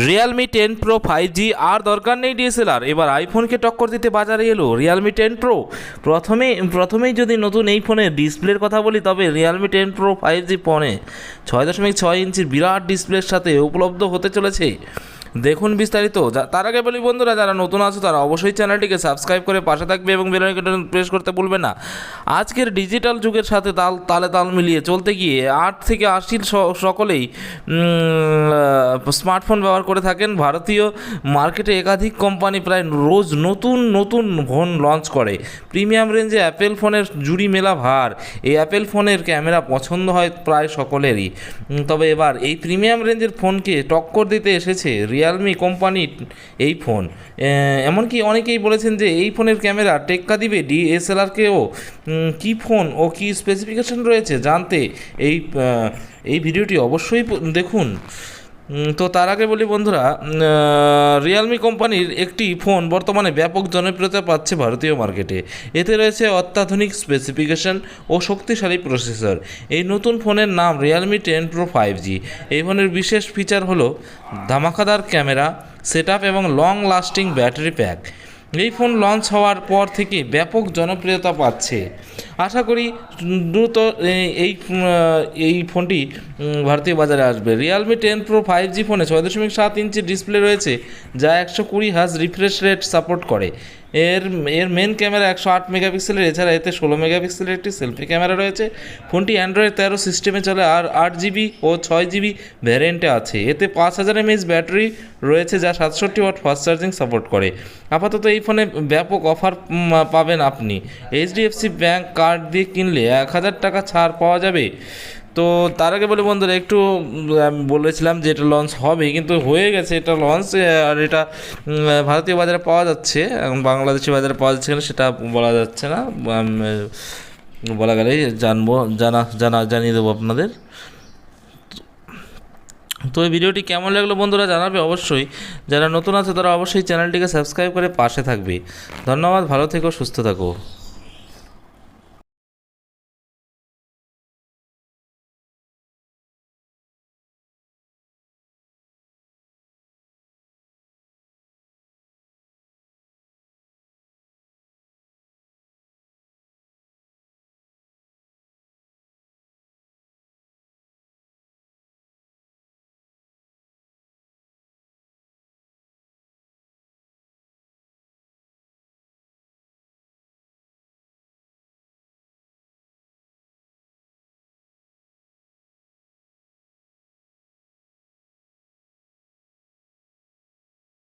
Realme 10 Pro 5G আর দরকার নেই DSLR, এবার আইফোনকে টক্কর দিতে বাজারে এলো Realme 10 Pro। প্রথমেই যদি নতুন এই ফোনের ডিসপ্লের কথা বলি, তবে Realme 10 Pro 5G ফোনে 6.6 ইঞ্চির বিরাট ডিসপ্লের সাথে উপলব্ধ হতে চলেছে। দেখুন বিস্তারিত। তার আগে বলি বন্ধুরা, যারা নতুন আছে তারা অবশ্যই চ্যানেলটিকে সাবস্ক্রাইব করে পাশে থাকবে এবং বেল আইকনটি প্রেস করতে ভুলবে না। আজকের ডিজিটাল যুগের সাথে তাল মিলিয়ে চলতে গিয়ে 8 থেকে 80 সকলেই স্মার্টফোন ব্যবহার করে থাকেন। ভারতীয় মার্কেটে একাধিক কোম্পানি প্রায় রোজ নতুন ফোন লঞ্চ করে। প্রিমিয়াম রেঞ্জে অ্যাপেল ফোনের জুড়ি মেলা ভার। এই অ্যাপেল ফোনের ক্যামেরা পছন্দ হয় প্রায় সকলেরই, তবে এবার এই প্রিমিয়াম রেঞ্জের ফোনকে টক্কর দিতে এসেছে রিয়েলমি কোম্পানির এই ফোন। এমনকি অনেকেই বলেছেন যে এই ফোনের ক্যামেরা টেক্কা দিবে ডিএসএলআরকেও। কী ফোন ও কী স্পেসিফিকেশন রয়েছে জানতে এই ভিডিওটি অবশ্যই দেখুন। তো তার আগে বলি বন্ধুরা, রিয়েলমি কোম্পানির একটি ফোন বর্তমানে ব্যাপক জনপ্রিয়তা পাচ্ছে ভারতীয় মার্কেটে। এতে রয়েছে অত্যাধুনিক স্পেসিফিকেশন ও শক্তিশালী প্রসেসর। এই নতুন ফোনের নাম Realme 10 Pro 5G। এই ফোনের বিশেষ ফিচার হলো ধামাকাদার ক্যামেরা সেটআপ এবং লং লাস্টিং ব্যাটারি প্যাক। এই ফোন লঞ্চ হওয়ার পর থেকে ব্যাপক জনপ্রিয়তা পাচ্ছে। আশা করি দ্রুত এই ফোনটি ভারতীয় বাজারে আসবে। Realme 10 Pro 5G ফোনে 6.7 ইঞ্চি ডিসপ্লে রয়েছে, যা 120 হার্জ রিফ্রেশ রেট সাপোর্ট করে। এর মেন ক্যামেরা 108 মেগাপিক্সেলের, এছাড়া এতে 16 মেগাপিক্সেলের একটি সেলফি ক্যামেরা রয়েছে। ফোনটি অ্যান্ড্রয়েড 13 সিস্টেমে চলে আর 8GB ও 6GB ভ্যারিয়েন্টে আছে। এতে 5000 mAh ব্যাটারি রয়েছে, যা 67 ওয়াট ফাস্ট চার্জিং সাপোর্ট করে। আপাতত এই ফোনে ব্যাপক অফার পাবেন আপনি। HDFC ব্যাংক কার্ড দিয়ে কিনলে 1000 টাকা ছাড় পাওয়া যাবে। তো তার আগে বলে বন্ধুরা, একটু বলেছিলাম যে এটা লঞ্চ হবে, কিন্তু হয়ে গেছে এটা লঞ্চ। আর এটা ভারতীয় বাজারে পাওয়া যাচ্ছে, এখন বাংলাদেশি বাজারে পাওয়া যাচ্ছে না সেটা বলা যাচ্ছে না, বলা গেলেই জানিয়ে দেবো আপনাদের। তো এই ভিডিওটি কেমন লাগলো বন্ধুরা জানাবে অবশ্যই। যারা নতুন আছে তারা অবশ্যই চ্যানেলটিকে সাবস্ক্রাইব করে পাশে থাকবে। ধন্যবাদ, ভালো থেকো, সুস্থ থাকো।